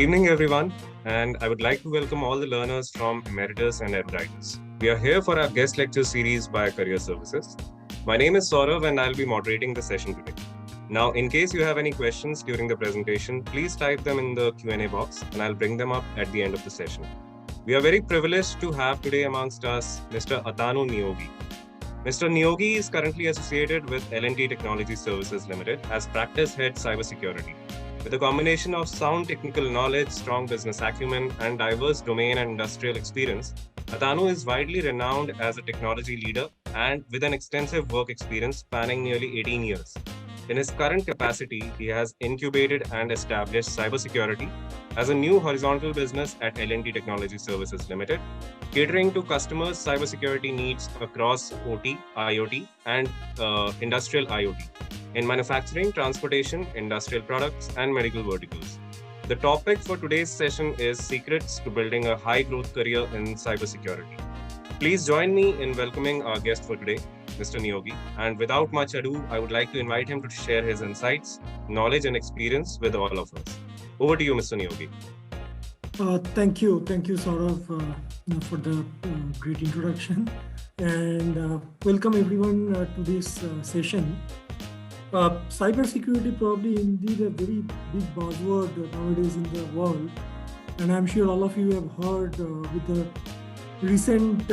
evening, everyone, and I would like to welcome all the learners from Emeritus and Emeritus. We are here for our guest lecture series by Career Services. My name is Saurav, and I'll be moderating the session today. Now, in case you have any questions during the presentation, please type them in the Q&A box, and I'll bring them up at the end of the session. We are very privileged to have today amongst us Mr. Atanu Niyogi. Mr. Niyogi is currently associated with L&T Technology Services Ltd as Practice Head Cybersecurity. With a combination of sound technical knowledge, strong business acumen, and diverse domain and industrial experience, Atanu is widely renowned as a technology leader and with an extensive work experience spanning nearly 18 years. In his current capacity, he has incubated and established cybersecurity as a new horizontal business at L&T Technology Services Ltd, catering to customers' cybersecurity needs across OT, IoT, and industrial IoT in manufacturing, transportation, industrial products, and medical verticals. The topic for today's session is secrets to building a high-growth career in cybersecurity. Please join me in welcoming our guest for today, Mr. Niyogi. And without much ado, I would like to invite him to share his insights, knowledge, and experience with all of us. Over to you, Mr. Niyogi. Thank you, Saurav, for the great introduction, and welcome everyone to this session. Cybersecurity probably indeed a very big buzzword nowadays in the world, and I'm sure all of you have heard with the recent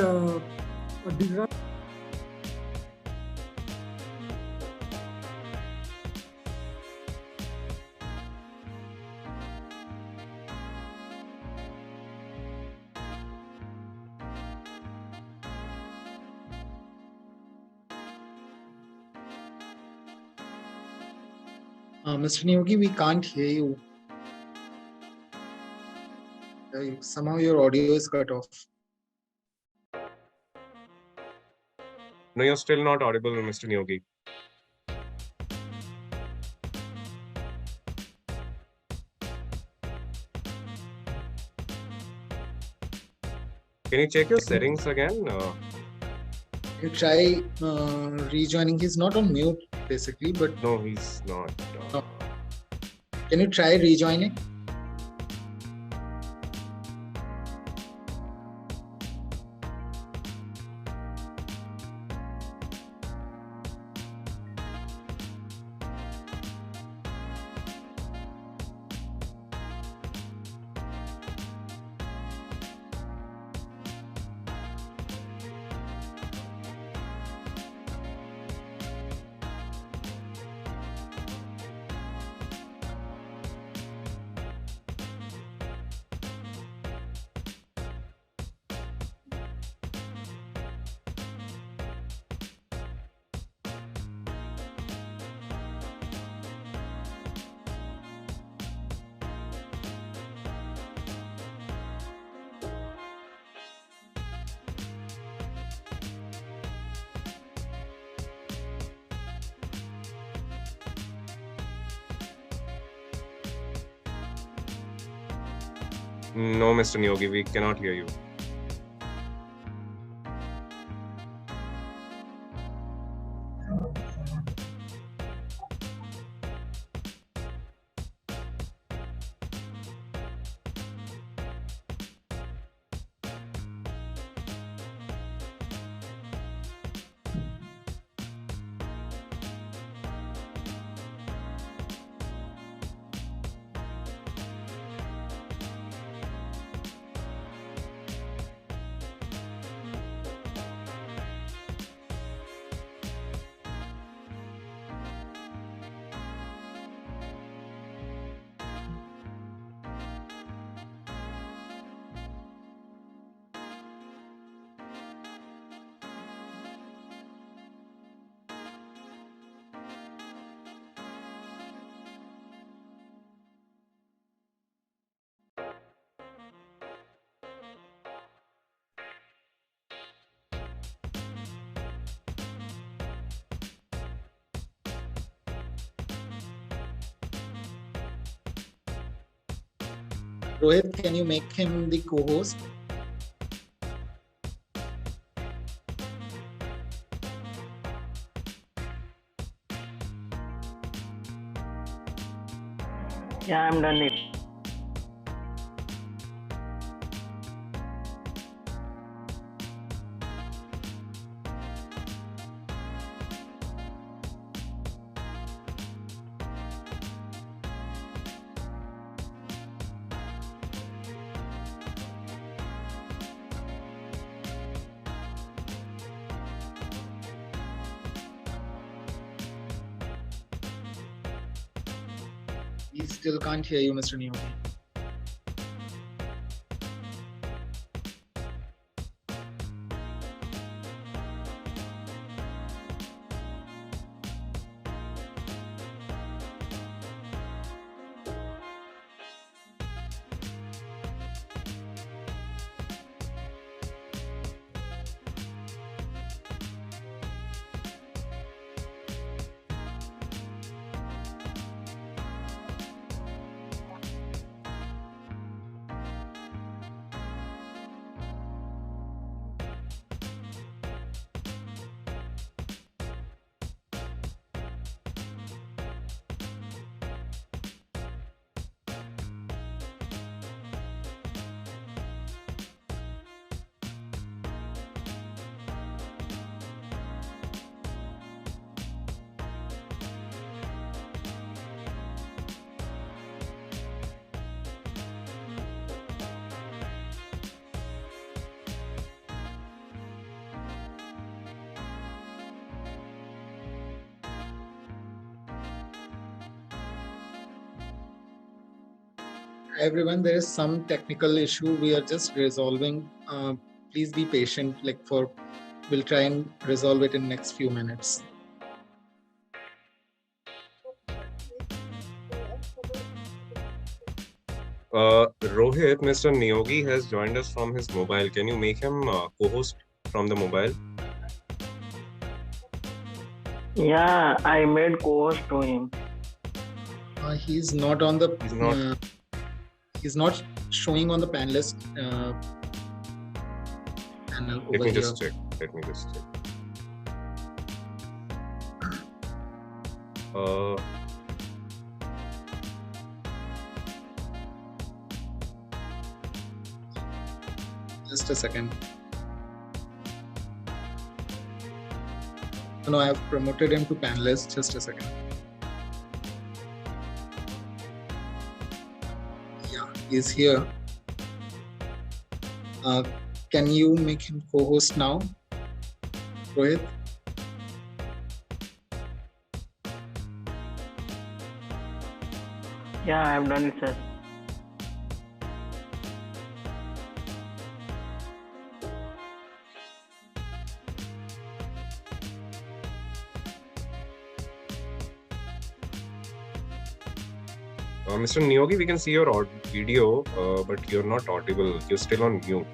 Mr. Niyogi, we can't hear you. Somehow your audio is cut off. No, you're still not audible, Mr. Niyogi. Can you check your settings again? You try rejoining. He's not on mute, basically, but No, he's not. Can you try rejoining? No, Mr. Niyogi, we cannot hear you. Rohit, can you make him the co-host? Yeah, I'm done it. We still can't hear you, Mr. Niyogi. Everyone, there is some technical issue we are just resolving. Please be patient. We'll try and resolve it in next few minutes. Rohit, Mr. Niyogi has joined us from his mobile. Can you make him co-host from the mobile? Yeah, I made co-host to him. He's not on the. He's not showing on the panelist panel. Let me just check. Just a second. No, I have promoted him to panelist. Just a second. Yeah, he's here. Can you make him co-host now, Rohit? Yeah, I have done it, sir. Mr. Niyogi, we can see your video, but you're not audible. You're still on mute.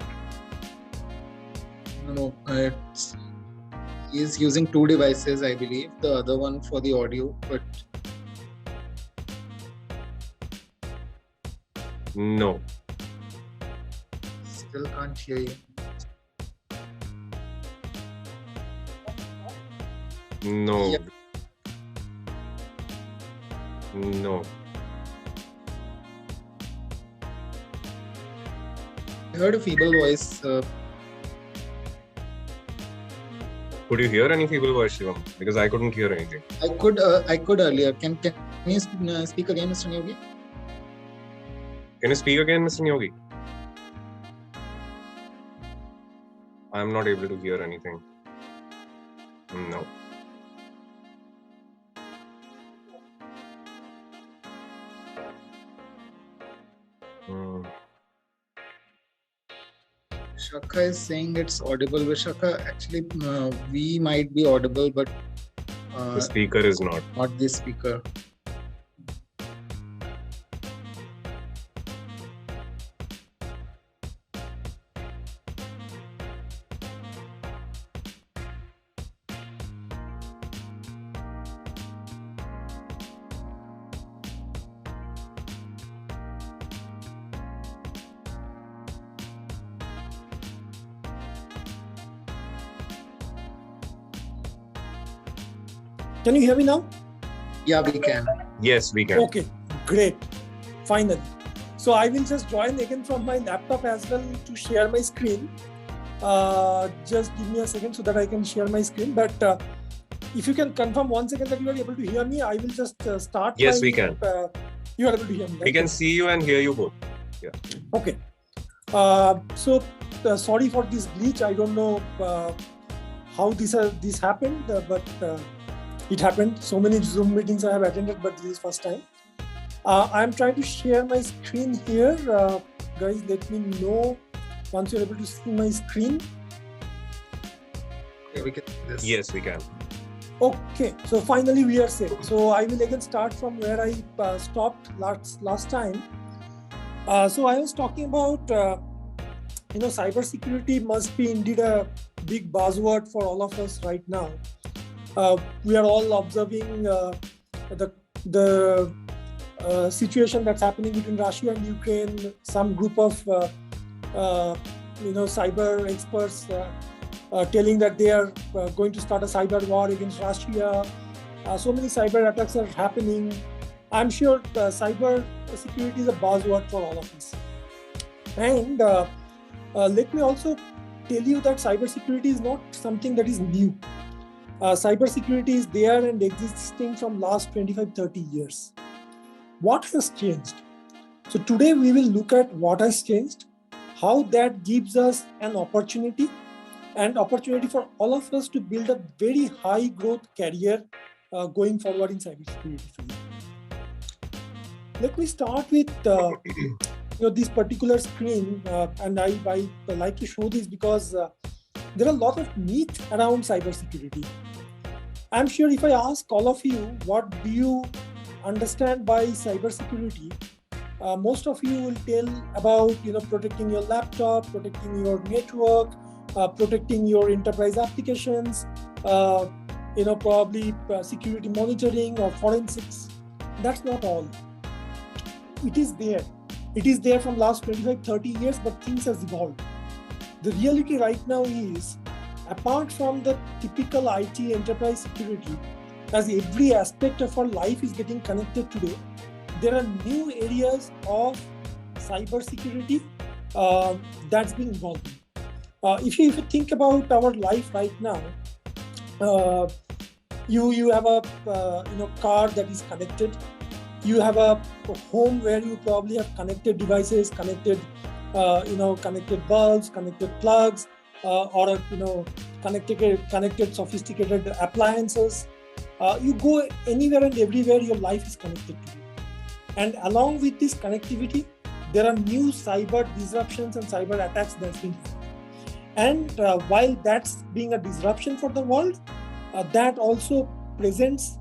No, he's using two devices, I believe. The other one for the audio, but no. Still can't hear you. No. Yeah. No. I heard a feeble voice. Could you hear any feeble voice, Shivam? Because I couldn't hear anything. I could earlier. Can you speak again, Mr. Niyogi? Can you speak again, Mr. Niyogi? I'm not able to hear anything. No. Shaka is saying it's audible. Vishaka, actually, we might be audible, but the speaker is not. Not the speaker. Can you hear me now? Yeah, we can. Yes, we can. Okay, great. Finally. So I will just join again from my laptop as well to share my screen. Just give me a second so that I can share my screen. But if you can confirm once again that you are able to hear me, I will just start. Yes, we can. You are able to hear me, right? We can see you and hear you both. Yeah. Okay. So sorry for this glitch. I don't know how this happened, but it happened. So many Zoom meetings I have attended, but this is first time. I'm trying to share my screen here. Guys, let me know once you're able to see my screen. Yeah, we can do this. Yes, we can. Okay, so finally we are set. So I will again start from where I stopped last time. So I was talking about, cybersecurity must be indeed a big buzzword for all of us right now. We are all observing the situation that's happening between Russia and Ukraine. Some group of cyber experts telling that they are going to start a cyber war against Russia. So many cyber attacks are happening. I'm sure cyber security is a buzzword for all of us. And let me also tell you that cybersecurity is not something that is new. Cybersecurity is there and existing from last 25-30 years. What has changed? So today we will look at what has changed, how that gives us an opportunity for all of us to build a very high growth career going forward in cybersecurity field. Let me start with this particular screen, and I like to show this because there are a lot of myths around cybersecurity. I'm sure if I ask all of you, what do you understand by cybersecurity? Most of you will tell about protecting your laptop, protecting your network, protecting your enterprise applications, probably security monitoring or forensics. That's not all. It is there. It is there from last 25-30 years, but things has evolved. The reality right now is, apart from the typical IT enterprise security, as every aspect of our life is getting connected today, there are new areas of cybersecurity that's been evolving. If you think about our life right now, you have a car that is connected. You have a home where you probably have connected devices, connected bulbs, connected plugs, or connected sophisticated appliances. You go anywhere and everywhere, your life is connected to you. And along with this connectivity, there are new cyber disruptions and cyber attacks that's been happening. And while that's being a disruption for the world, that also presents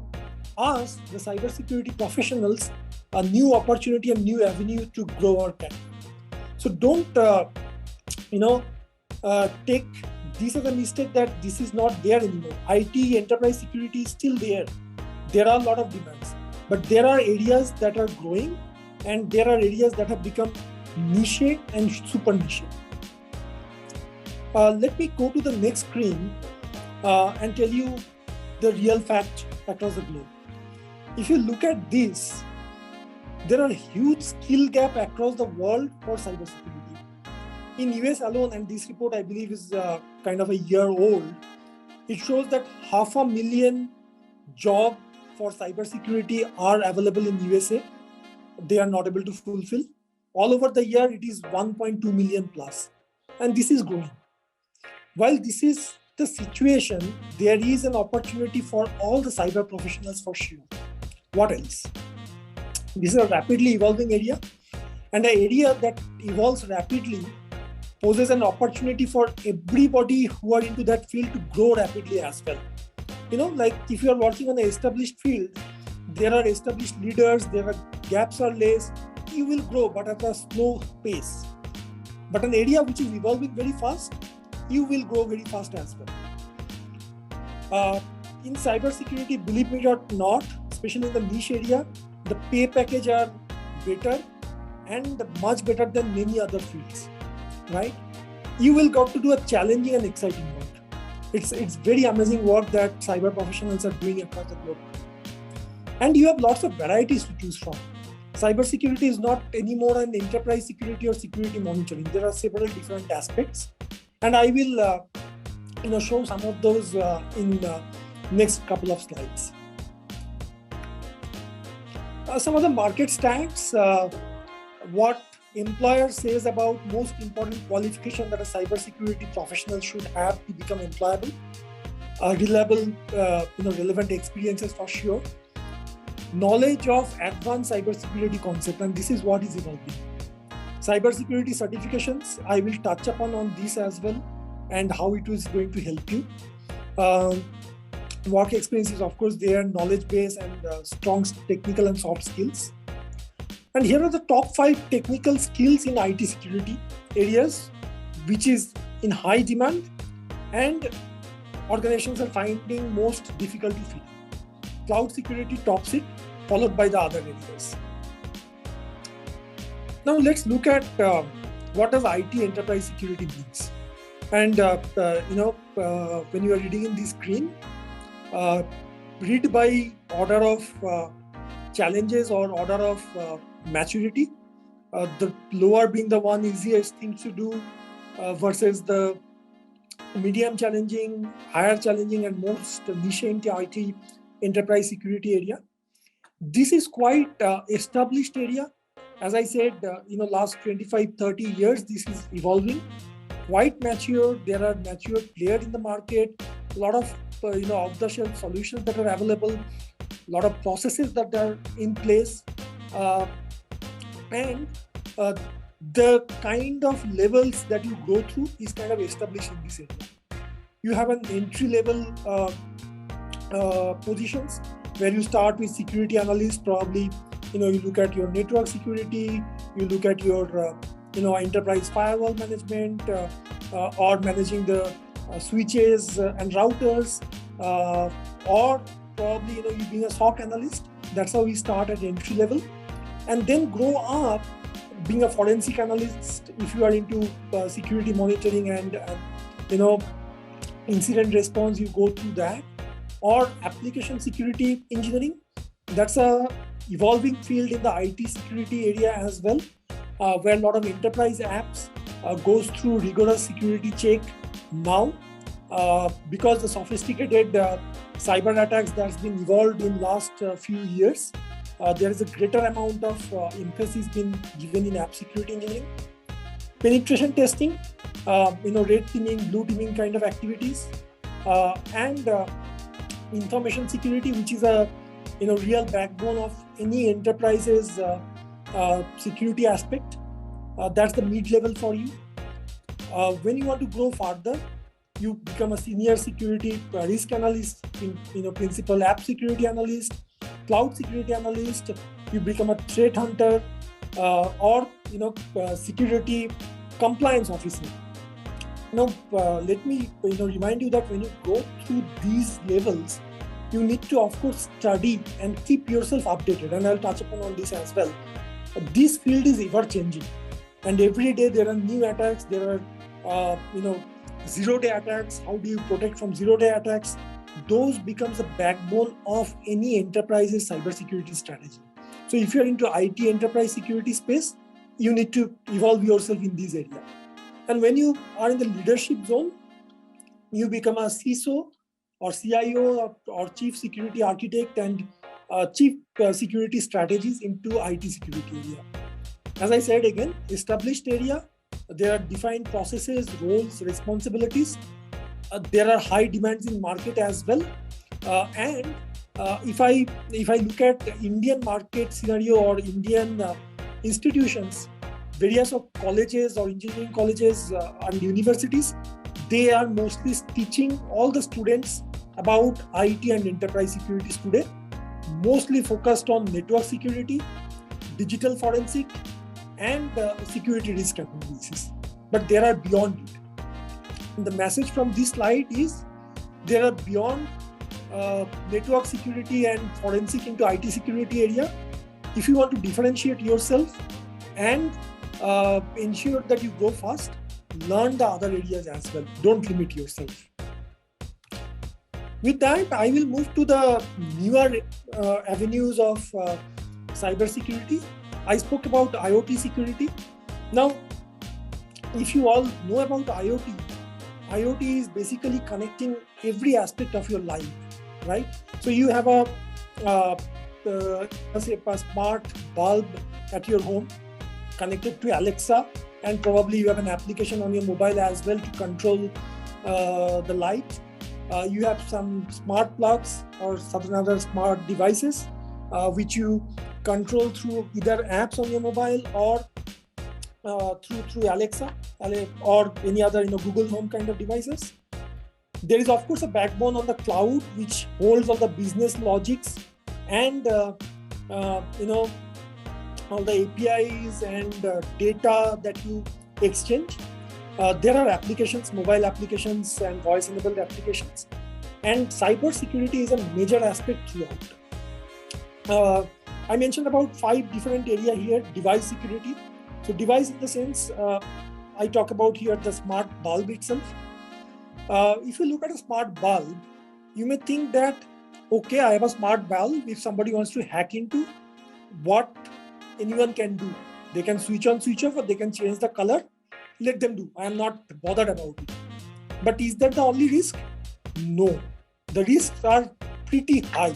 us, the cybersecurity professionals, a new opportunity, a new avenue to grow our career. So don't, take this as a mistake that this is not there anymore. IT enterprise security is still there. There are a lot of demands, but there are areas that are growing, and there are areas that have become niche and super niche. Let me go to the next screen and tell you the real fact across the globe. If you look at this, there are huge skill gap across the world for cybersecurity. In US alone, and this report I believe is kind of a year old, it shows that 500,000 jobs for cybersecurity are available in USA. They are not able to fulfill. All over the year, it is 1.2 million plus. And this is growing. While this is the situation, there is an opportunity for all the cyber professionals for sure. What else? This is a rapidly evolving area, and an area that evolves rapidly poses an opportunity for everybody who are into that field to grow rapidly as well. Like if you are working on an established field, there are established leaders, there are gaps are less, you will grow, but at a slow pace. But an area which is evolving very fast, you will grow very fast as well. In cybersecurity, believe me or not, especially in the niche area, the pay package are better and much better than many other fields, right? You will got to do a challenging and exciting work. It's very amazing work that cyber professionals are doing across the globe. And you have lots of varieties to choose from. Cybersecurity is not anymore an enterprise security or security monitoring. There are several different aspects. And I will show some of those in the next couple of slides. Some of the market stats, what employer says about most important qualification that a cybersecurity professional should have to become employable, reliable, relevant experiences for sure. knowledge of advanced cybersecurity concept, and this is what is evolving. Cybersecurity certifications, I will touch upon on this as well, and how it is going to help you. Work experiences, of course, their knowledge base and strong technical and soft skills. And here are the top 5 technical skills in IT security areas, which is in high demand and organizations are finding most difficult to fill. Cloud security tops it, followed by the other areas. Now let's look at what does IT enterprise security means. And when you are reading in this screen, read by order of challenges or order of maturity. The lower being the one easiest thing to do versus the medium challenging, higher challenging, and most niche into IT enterprise security area. This is quite established area. As I said, last 25-30 years, this is evolving, quite mature. There are mature players in the market, a lot of off-the-shelf solutions that are available, a lot of processes that are in place, and the kind of levels that you go through is kind of established in this area. You have an entry-level positions where you start with security analyst. Probably, you look at your network security, you look at your enterprise firewall management, or managing the switches and routers, or probably you being a SOC analyst. That's how we start at entry level, and then grow up being a forensic analyst if you are into security monitoring and incident response. You go through that, or application security engineering. That's a evolving field in the IT security area as well, where a lot of enterprise apps goes through rigorous security check now, because the sophisticated cyber attacks that's been evolved in last few years. There is a greater amount of emphasis being given in app security engineering. Penetration testing, red teaming, blue teaming kind of activities, and information security, which is a real backbone of any enterprise's security aspect. That's the mid-level for you. When you want to grow further, you become a senior security risk analyst, principal app security analyst, cloud security analyst. You become a threat hunter, or security compliance officer. Let me remind you that when you go through these levels, you need to, of course, study and keep yourself updated, and I'll touch upon on this as well. This field is ever changing, and every day there are new attacks. There are zero-day attacks. How do you protect from zero-day attacks? Those becomes the backbone of any enterprise's cybersecurity strategy. So if you're into IT enterprise security space, you need to evolve yourself in this area. And when you are in the leadership zone, you become a CISO or CIO or Chief Security Architect and Chief Security Strategies into IT security area. As I said again, established area, there are defined processes, roles, responsibilities. There are high demands in market as well. And if I look at the Indian market scenario or Indian institutions, various of colleges or engineering colleges and universities, they are mostly teaching all the students about IT and enterprise security today, mostly focused on network security, digital forensic, and security risk analysis. But there are beyond it. And the message from this slide is there are beyond network security and forensic into IT security area. If you want to differentiate yourself and ensure that you go fast, learn the other areas as well. Don't limit yourself. With that, I will move to the newer avenues of cybersecurity. I spoke about IoT security. Now, if you all know about IoT, IoT is basically connecting every aspect of your life, right? So you have a smart bulb at your home connected to Alexa, and probably you have an application on your mobile as well to control the light. You have some smart plugs or some other smart devices which you control through either apps on your mobile or through Alexa or any other Google Home kind of devices. There is of course a backbone on the cloud which holds all the business logics and all the APIs and data that you exchange. There are applications, mobile applications and voice-enabled applications, and cybersecurity is a major aspect throughout. I mentioned about 5 different areas here. Device security. So device in the sense, I talk about here the smart bulb itself. If you look at a smart bulb, you may think that, okay, I have a smart bulb. If somebody wants to hack into, what anyone can do. They can switch on, switch off, or they can change the color. Let them do. I am not bothered about it. But is that the only risk? No. The risks are pretty high.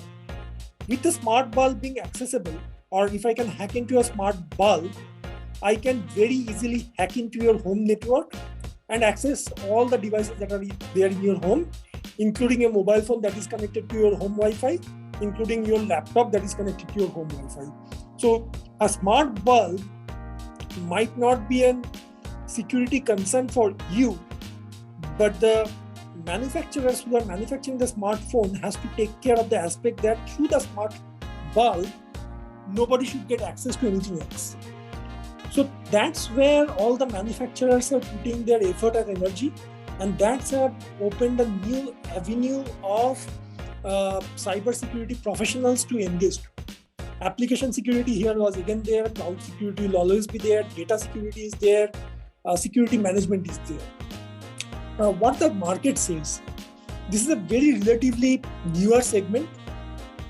With the smart bulb being accessible, or if I can hack into a smart bulb, I can very easily hack into your home network and access all the devices that are there in your home, including a mobile phone that is connected to your home Wi-Fi, including your laptop that is connected to your home Wi-Fi. So a smart bulb might not be a security concern for you, but the manufacturers who are manufacturing the smartphone has to take care of the aspect that through the smart bulb, nobody should get access to anything else. So that's where all the manufacturers are putting their effort and energy, and that's opened a new avenue of cybersecurity professionals to engage. Application security here was again there, cloud security will always be there, data security is there, security management is there. What the market says, this is a very relatively newer segment,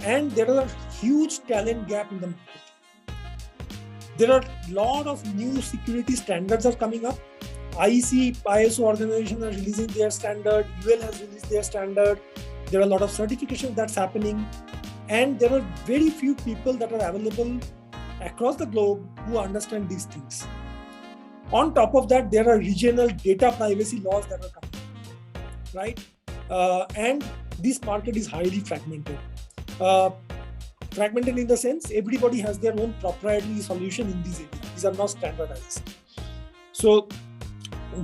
and there are a huge talent gap in the market. There are a lot of new security standards are coming up. ISO organizations are releasing their standard. UL has released their standard. There are a lot of certifications that's happening. And there are very few people that are available across the globe who understand these things. On top of that, there are regional data privacy laws that are coming, right? And this market is highly fragmented. Fragmented in the sense, everybody has their own proprietary solution in these areas. These are not standardized. So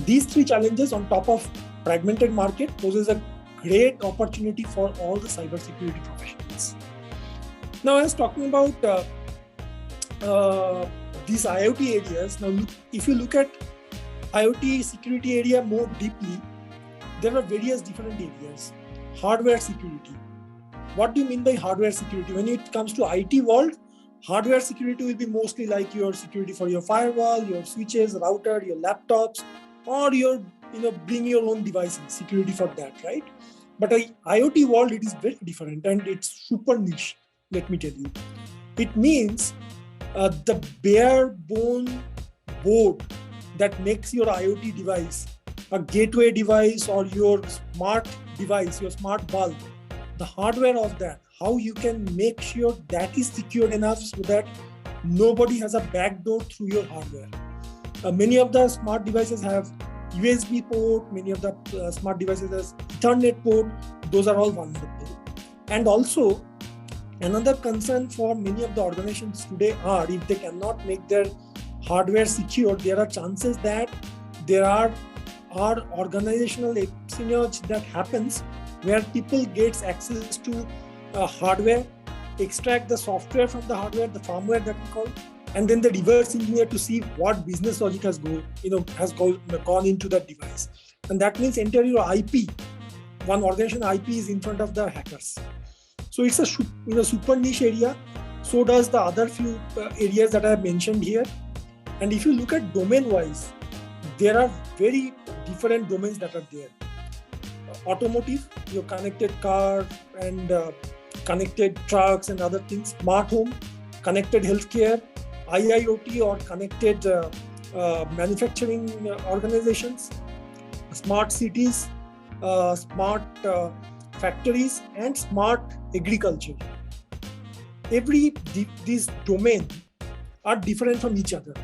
these 3 challenges on top of fragmented market poses a great opportunity for all the cybersecurity professionals. Now, I was talking about these IoT areas. Now, if you look at IoT security area more deeply, there are various different areas. Hardware security. What do you mean by hardware security? When it comes to IT world, hardware security will be mostly like your security for your firewall, your switches, router, your laptops, or your bring your own devices, security for that, right? But IoT world, it is very different and it's super niche, let me tell you. It means the bare bone board that makes your IoT device, a gateway device or your smart device, your smart bulb, the hardware of that, how you can make sure that is secured enough so that nobody has a backdoor through your hardware. Many of the smart devices have USB port, many of the smart devices has Ethernet port, those are all vulnerable. And also, another concern for many of the organizations today are if they cannot make their hardware secure, there are chances that there are organizational espionage that happens where people get access to hardware, extract the software from the hardware, the firmware that we call, and then the reverse engineer to see what business logic has gone into that device. And that means enter your IP. One organization IP is in front of the hackers. So it's a super niche area. So does the other few areas that I have mentioned here. And if you look at domain-wise, there are very different domains that are there. Automotive, your connected car and connected trucks and other things. Smart home, connected healthcare, IIoT or connected manufacturing organizations, smart cities, smart factories, and smart agriculture. These domains are different from each other.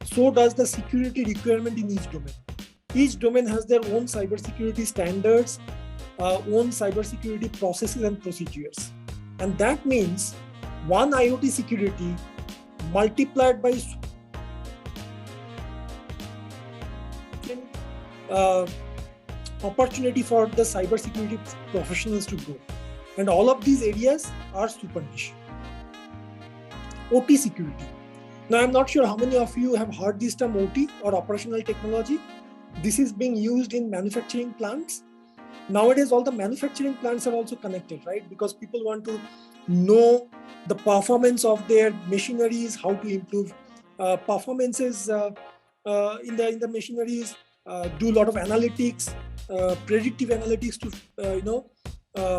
So does the security requirement in each domain. Each domain has their own cybersecurity standards, own cybersecurity processes and procedures. And that means one IoT security multiplied by opportunity for the cybersecurity professionals to grow. And all of these areas are super niche. OT security. Now, I'm not sure how many of you have heard this term OT or operational technology. This is being used in manufacturing plants. Nowadays, all the manufacturing plants are also connected, right? Because people want to know the performance of their machineries, how to improve performances in the machineries, do a lot of analytics, predictive analytics to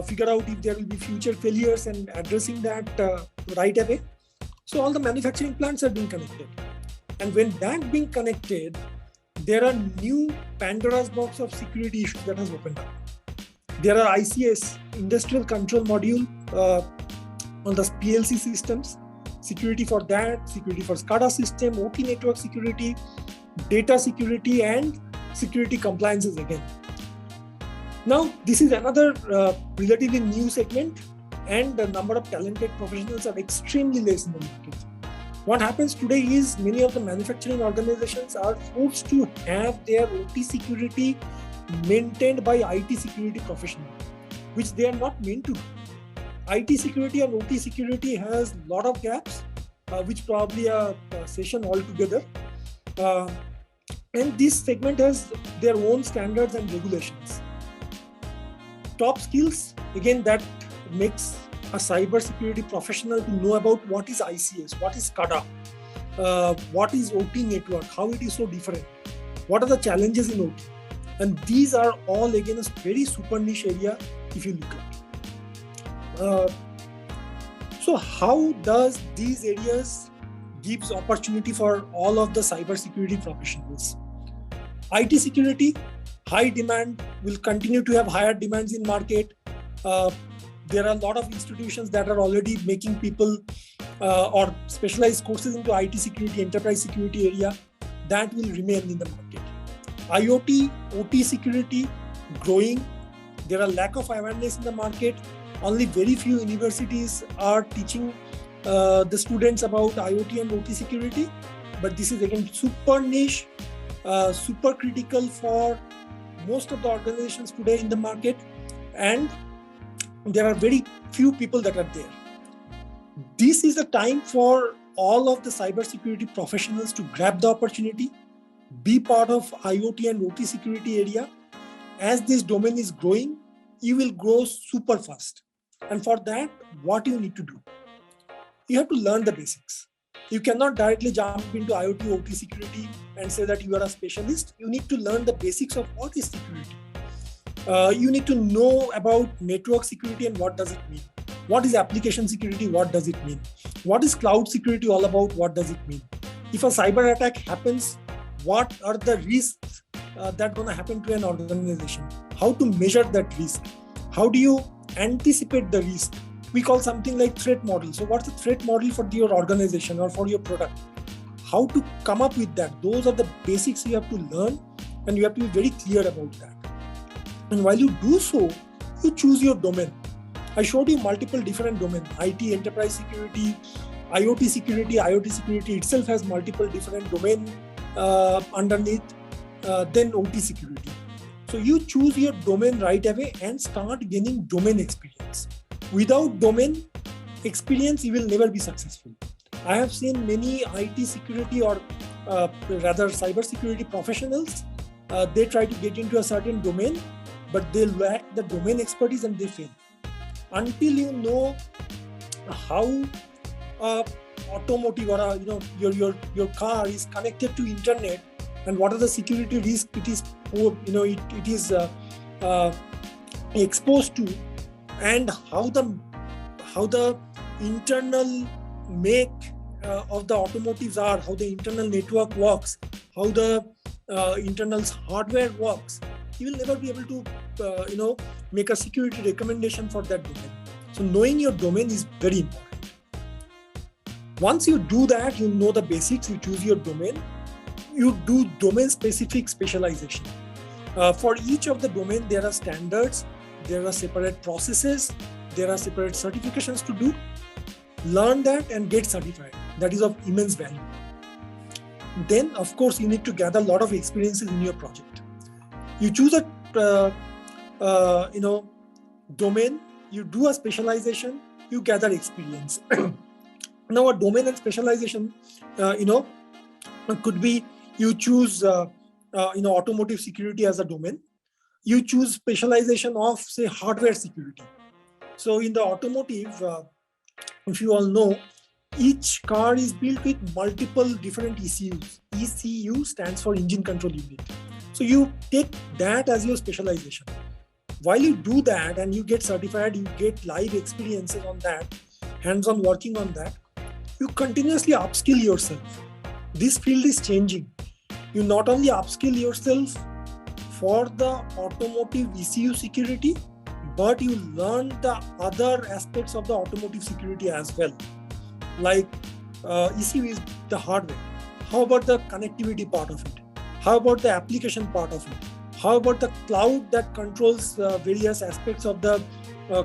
figure out if there will be future failures and addressing that right away. So all the manufacturing plants are being connected. And when that being connected, there are new Pandora's box of security issues that has opened up. There are ICS, Industrial Control Module, on the PLC systems, security for that, security for SCADA system, OT network security, data security, and security compliances again. Now, this is another relatively new segment, and the number of talented professionals are extremely less in the market. What happens today is many of the manufacturing organizations are forced to have their OT security maintained by IT security professionals, which they are not meant to do. IT security and OT security has a lot of gaps, which probably a session altogether. And this segment has their own standards and regulations. Top skills, again, that makes a cybersecurity professional to know about what is ICS, what is SCADA, what is OT network, how it is so different, what are the challenges in OT. And these are all, again, a very super niche area if you look at. So how does these areas gives opportunity for all of the cybersecurity professionals? IT security, high demand, will continue to have higher demands in market. There are a lot of institutions that are already making people or specialized courses into IT security, enterprise security area that will remain in the market. IoT, OT security, growing. There are lack of awareness in the market. Only very few universities are teaching the students about IoT and OT security. But this is again super niche, super critical for most of the organizations today in the market. And there are very few people that are there. This is the time for all of the cybersecurity professionals to grab the opportunity, be part of IoT and OT security area. As this domain is growing, you will grow super fast. And for that, what you need to do? You have to learn the basics. You cannot directly jump into IoT, OT security and say that you are a specialist. You need to learn the basics of what is security. You need to know about network security and what does it mean. What is application security? What does it mean? What is cloud security all about? What does it mean? If a cyber attack happens, what are the risks that are going to happen to an organization? How to measure that risk? How do you anticipate the risk? We call something like threat model. So what's the threat model for your organization or for your product? How to come up with that? Those are the basics you have to learn, and you have to be very clear about that. And while you do so, you choose your domain. I showed you multiple different domains: IT, enterprise security, IoT security. IoT security itself has multiple different domains underneath, then OT security. So you choose your domain right away and start gaining domain experience. Without domain experience, you will never be successful. I have seen many IT security or rather cybersecurity professionals, they try to get into a certain domain, but they lack the domain expertise and they fail. Until you know how automotive or your car is connected to internet and what are the security risks it is exposed to, and how the internal make of the automotives are, how the internal network works, how the internal hardware works, you will never be able to make a security recommendation for that domain. So knowing your domain is very important. Once you do that, you know the basics, you choose your domain, you do domain specific specialization. For each of the domain, there are standards, there are separate processes, there are separate certifications to do. learn that and get certified. That is of immense value. Then, of course, you need to gather a lot of experiences in your project. You choose a domain, you do a specialization, you gather experience. Now, a domain and specialization, could be you choose automotive security as a domain. You choose specialization of, say, hardware security. So in the automotive, if you all know, each car is built with multiple different ECUs. ECU stands for engine control unit. So you take that as your specialization. While you do that and you get certified, you get live experiences on that, hands-on working on that, you continuously upskill yourself. This field is changing. You not only upskill yourself for the automotive ECU security, but you learn the other aspects of the automotive security as well. Like ECU is the hardware. How about the connectivity part of it? How about the application part of it? How about the cloud that controls various aspects of the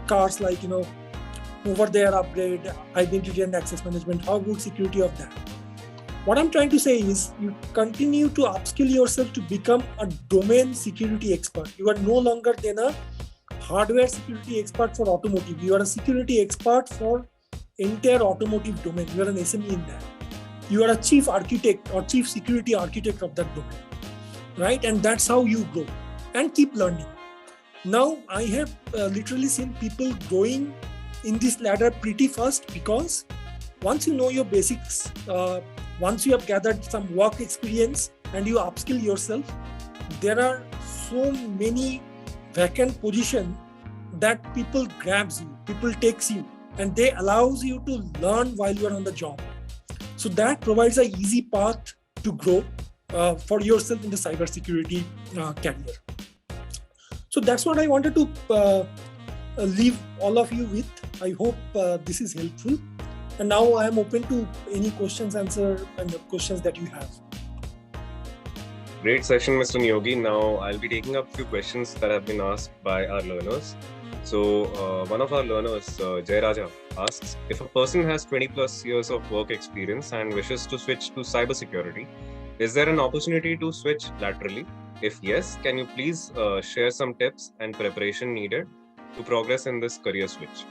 cars, like over-the-air upgrade, identity and access management? How about security of that? What I'm trying to say is you continue to upskill yourself to become a domain security expert. You are no longer then a hardware security expert for automotive. You are a security expert for entire automotive domain. You are an SME in that. You are a chief architect or chief security architect of that domain, right? And that's how you grow and keep learning. Now, I have literally seen people growing in this ladder pretty fast, because once you know your basics, once you have gathered some work experience and you upskill yourself, there are so many vacant positions that people grabs you, people takes you, and they allows you to learn while you are on the job. So that provides an easy path to grow for yourself in the cybersecurity career. So that's what I wanted to leave all of you with. I hope this is helpful. And now I am open to any questions, answer, and the questions that you have. Great session, Mr. Niyogi. Now I'll be taking up a few questions that have been asked by our learners. So one of our learners, Jay Raja, asks, if a person has 20 plus years of work experience and wishes to switch to cybersecurity, is there an opportunity to switch laterally? If yes, can you please share some tips and preparation needed to progress in this career switch?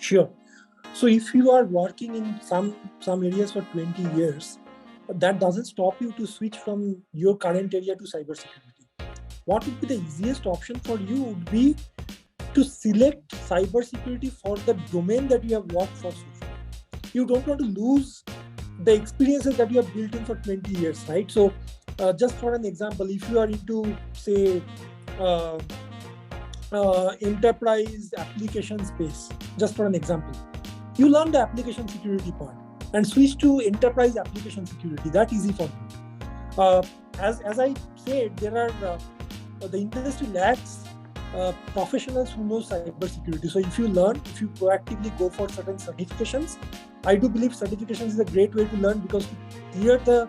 Sure. So if you are working in some areas for 20 years, that doesn't stop you to switch from your current area to cybersecurity. What would be the easiest option for you would be to select cybersecurity for the domain that you have worked for so far. You don't want to lose the experiences that you have built in for 20 years, right? So just for an example, if you are into, say, enterprise application space, just for an example, you learn the application security part and switch to enterprise application security. That easy for you. As I said, there are the industry lacks professionals who know cybersecurity. So if you proactively go for certain certifications, I do believe certifications is a great way to learn, because to clear the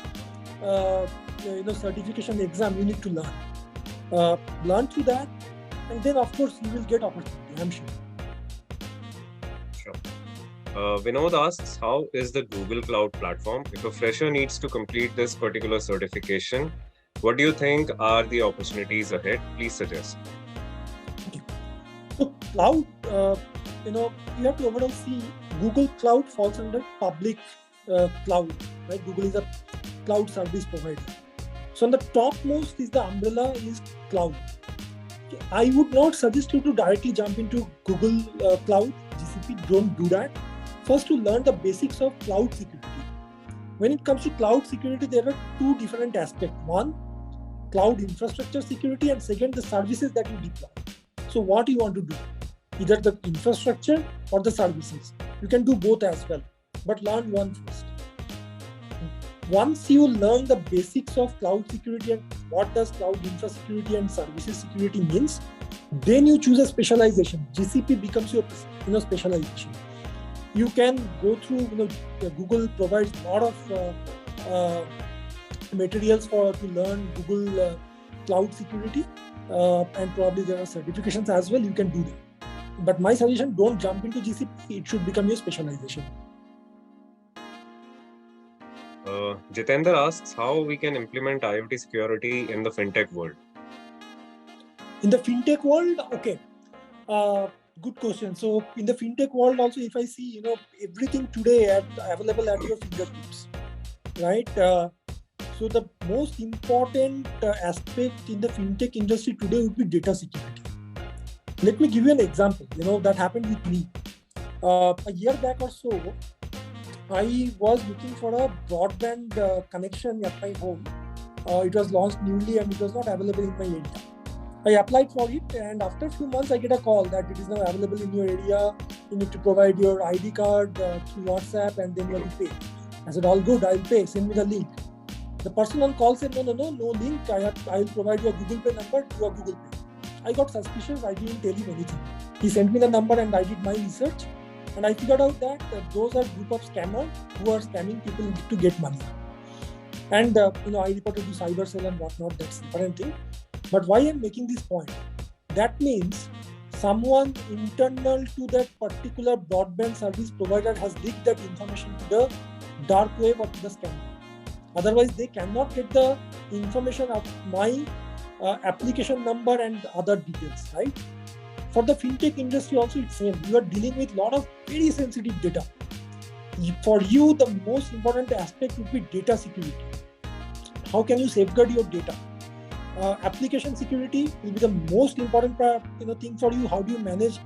certification exam, you need to learn through that, and then of course you will get opportunity, I'm sure. Sure. Vinod asks, how is the Google Cloud platform? If a fresher needs to complete this particular certification, what do you think are the opportunities ahead? Please suggest. Okay. So cloud, you have to overall see Google Cloud falls under public cloud, right? Google is a cloud service provider. So on the topmost is the umbrella is cloud. I would not suggest you to directly jump into Google Cloud, GCP. Don't do that. First, to learn the basics of cloud security. When it comes to cloud security, there are two different aspects. One, cloud infrastructure security, and second, the services that you deploy. So what you want to do? Either the infrastructure or the services. You can do both as well, but learn one first. Once you learn the basics of cloud security and what does cloud infra security and services security means, then you choose a specialization. GCP becomes your specialization. You can go through, Google provides a lot of materials to learn Google Cloud security, and probably there are certifications as well. You can do that. But my suggestion, don't jump into GCP. It should become your specialization. Jitendra asks how we can implement IoT security in the fintech world. In the fintech world, okay. Good question. So in the fintech world also, if I see, everything today available at your fingertips, right? So the most important aspect in the fintech industry today would be data security. Let me give you an example. That happened with me. A year back or so, I was looking for a broadband connection at my home. It was launched newly and it was not available in my area. I applied for it, and after a few months, I get a call that it is now available in your area. You need to provide your ID card through WhatsApp, and then you have to pay. I said, all good, I'll pay. Send me the link. The person on call said, no link. I'll provide your Google Pay number to your Google Pay. I got suspicious. I didn't tell him anything. He sent me the number, and I did my research, and I figured out that those are group of scammers who are scamming people to get money. And I reported to cyber cell and whatnot. That's a different thing. But why I'm making this point? That means someone internal to that particular broadband service provider has leaked that information to the dark web or to the scammer. Otherwise, they cannot get the information of my application number and other details, right? For the fintech industry also, it's same. You are dealing with a lot of very sensitive data. For you, the most important aspect would be data security. How can you safeguard your data? Application security will be the most important thing for you. How do you manage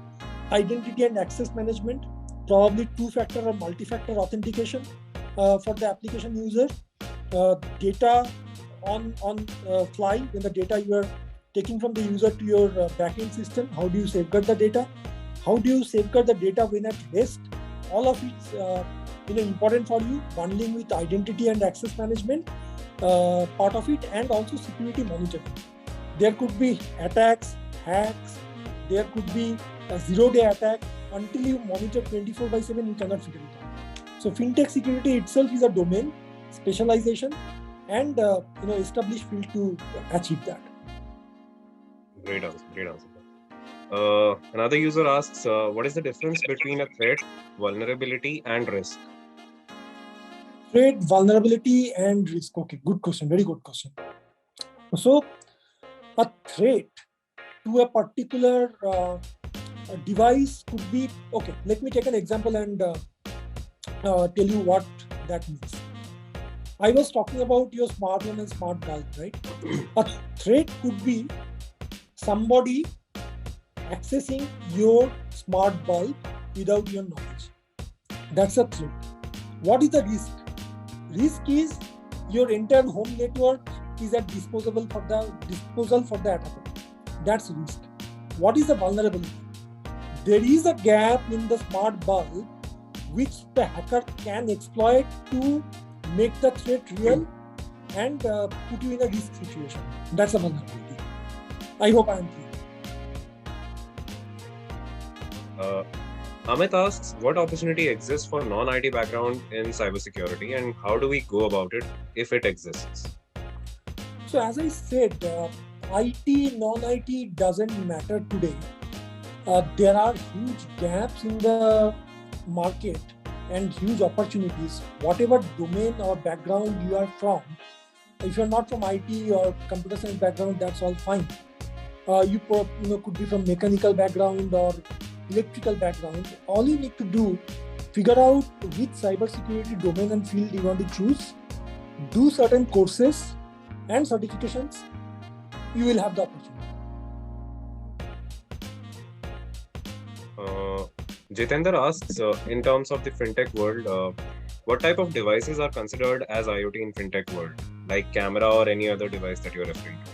identity and access management? Probably two-factor or multi-factor authentication for the application user. Data on fly, when the data you are taking from the user to your backend system, how do you safeguard the data? How do you safeguard the data when at rest? All of it's important for you. Bundling with identity and access management. Part of it, and also security monitoring. There could be attacks, hacks, there could be a zero-day attack. Until you monitor 24/7, you cannot figure it out. So fintech security itself is a domain, specialization, and established field to achieve that. Great answer. Another user asks, what is the difference between a threat, vulnerability, and risk? Threat, vulnerability, and risk. Okay, good question. Very good question. So, a threat to a particular device could be, okay, let me take an example and tell you what that means. I was talking about your smartphone and smart bulb, right? A threat could be somebody accessing your smart bulb without your knowledge. That's a threat. What is the risk? Risk is your entire home network is at disposal for the attacker. That's risk. What is the vulnerability? There is a gap in the smart bulb which the hacker can exploit to make the threat real and put you in a risk situation. That's a vulnerability. I hope I am clear. Amit asks, what opportunity exists for non-IT background in cybersecurity, and how do we go about it if it exists? So as I said, IT, non-IT doesn't matter today. There are huge gaps in the market and huge opportunities. Whatever domain or background you are from, if you're not from IT or computer science background, that's all fine. You could be from mechanical background or electrical background. All you need to do, figure out which cybersecurity domain and field you want to choose, do certain courses and certifications, you will have the opportunity. Jitendra asks, in terms of the fintech world, what type of devices are considered as IoT in fintech world, like camera or any other device that you're referring to?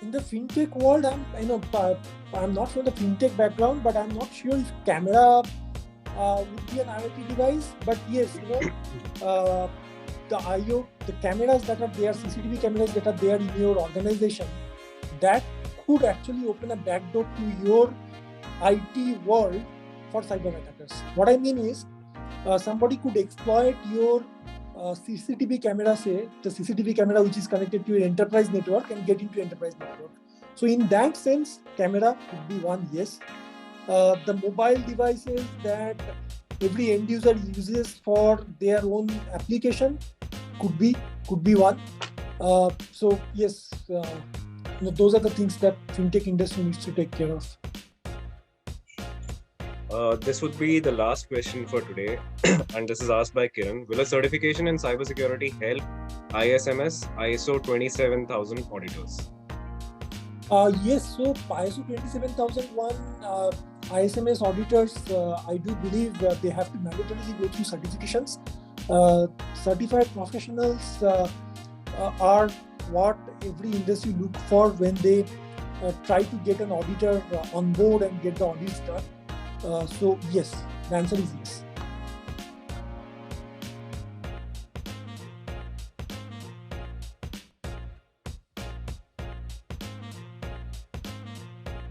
In the fintech world, I'm not from the fintech background, but I'm not sure if camera would be an IoT device. But yes, the cameras that are there, CCTV cameras that are there in your organization, that could actually open a back door to your IT world for cyber attackers. What I mean is, somebody could exploit your CCTV camera, say the CCTV camera which is connected to your enterprise network, and get into enterprise network. So in that sense, camera could be one, yes. the mobile devices that every end user uses for their own application could be one. So yes, those are the things that fintech industry needs to take care of. This would be the last question for today, and this is asked by Kiran. Will a certification in cybersecurity help ISMS ISO 27000 auditors? Yes, so ISO 27001 ISMS auditors, I do believe they have to mandatorily go through certifications. Certified professionals are what every industry look for when they try to get an auditor on board and get the audits done. So yes, the answer is yes.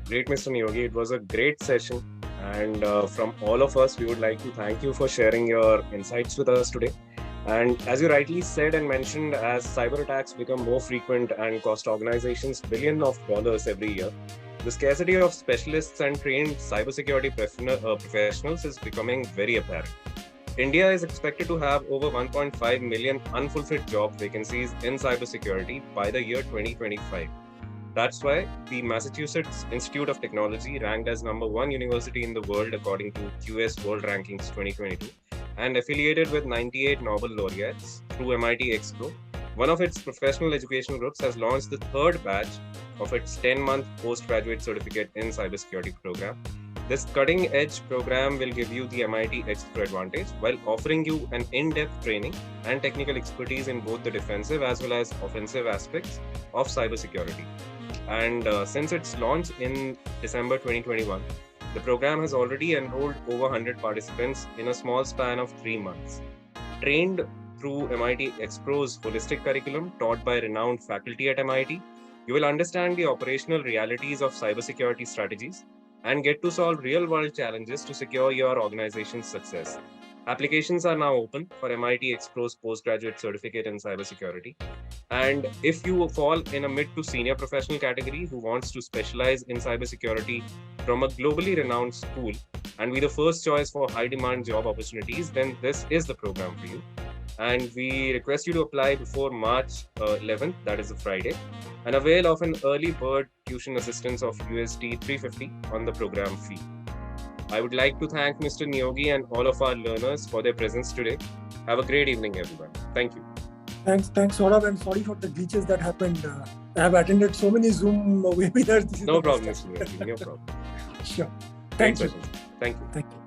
Great, Mr. Niyogi. It was a great session. And from all of us, we would like to thank you for sharing your insights with us today. And as you rightly said and mentioned, as cyber attacks become more frequent and cost organizations billions of dollars every year, the scarcity of specialists and trained cybersecurity professionals is becoming very apparent. India is expected to have over 1.5 million unfulfilled job vacancies in cybersecurity by the year 2025. That's why the Massachusetts Institute of Technology ranked as #1 university in the world according to QS World Rankings 2022 and affiliated with 98 Nobel laureates through MIT Expro. One of its professional educational groups has launched the third batch of its 10-month postgraduate certificate in cybersecurity program. This cutting-edge program will give you the MIT Expro advantage while offering you an in-depth training and technical expertise in both the defensive as well as offensive aspects of cybersecurity. And since its launch in December 2021, the program has already enrolled over 100 participants in a small span of 3 months. Trained through MIT Expro's holistic curriculum taught by renowned faculty at MIT, you will understand the operational realities of cybersecurity strategies and get to solve real-world challenges to secure your organization's success. Applications are now open for MIT Expro's postgraduate certificate in cybersecurity. And if you fall in a mid to senior professional category who wants to specialize in cybersecurity from a globally renowned school and be the first choice for high demand job opportunities, then this is the program for you. And we request you to apply before March 11th, that is a Friday, and avail of an early bird tuition assistance of USD 350 on the program fee. I would like to thank Mr. Niyogi and all of our learners for their presence today. Have a great evening, everyone. Thank you. Thanks, Saurabh, and sorry for the glitches that happened. I have attended so many Zoom webinars. No problem, Mr. Niyogi. No problem. Sure. Thank you. Thank you.